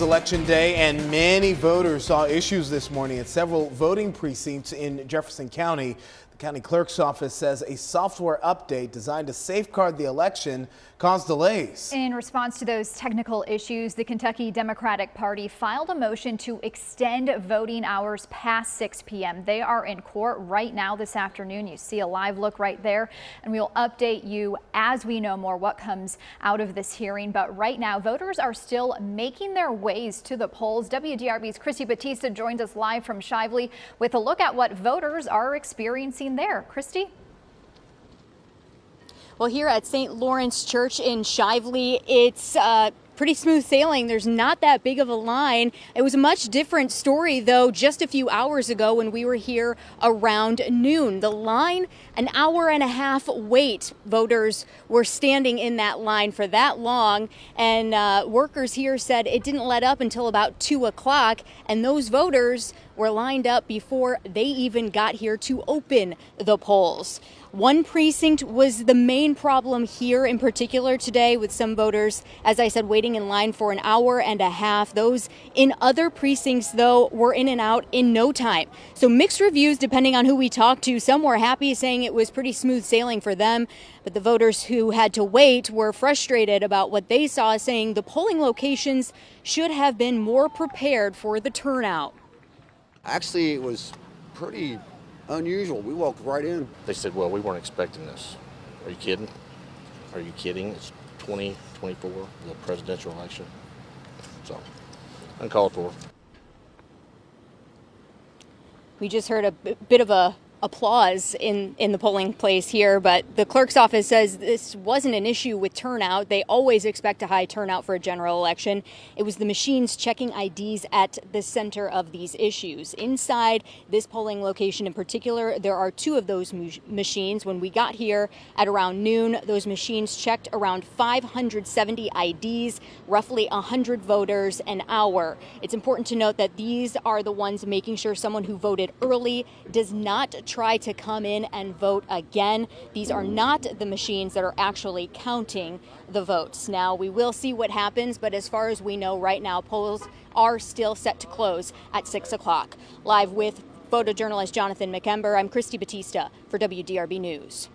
Election day, and many voters saw issues this morning at several voting precincts in Jefferson County. The county clerk's office says a software update designed to safeguard the election caused delays. In response to those technical issues, the Kentucky Democratic Party filed a motion to extend voting hours past 6 p.m. They are in court right now this afternoon. You see a live look right there, and we'll update you as we know more what comes out of this hearing. But right now, voters are still making their ways to the polls. WDRB's Christy Batista joins us live from Shively with a look at what voters are experiencing there. Christy? Well, here at St. Lawrence Church in Shively, it's pretty smooth sailing. There's not that big of a line. It was a much different story, though, just a few hours ago when we were here around noon. The line, an hour and a half wait. Voters were standing in that line for that long, and workers here said it didn't let up until about 2 o'clock, and those voters were lined up before they even got here to open the polls. One precinct was the main problem here in particular today, with some voters, as I said, waiting in line for an hour and a half. Those in other precincts, though, were in and out in no time. So mixed reviews depending on who we talked to. Some were happy, saying it was pretty smooth sailing for them. But the voters who had to wait were frustrated about what they saw, saying the polling locations should have been more prepared for the turnout. Actually, it was pretty unusual. We walked right in. They said, well, we weren't expecting this. Are you kidding? Are you kidding? It's 2024, the presidential election. So, uncalled for. We just heard a bit of a applause in the polling place here, but the clerk's office says this wasn't an issue with turnout. They always expect a high turnout for a general election. It was the machines checking IDs at the center of these issues. Inside this polling location in particular, there are two of those machines. When we got here at around noon, those machines checked around 570 IDs, roughly 100 voters an hour. It's important to note that these are the ones making sure someone who voted early does not try to come in and vote again. These are not the machines that are actually counting the votes. Now, we will see what happens, but as far as we know right now, polls are still set to close at 6 o'clock. Live with photojournalist Jonathan McKember, I'm Christy Batista for WDRB News.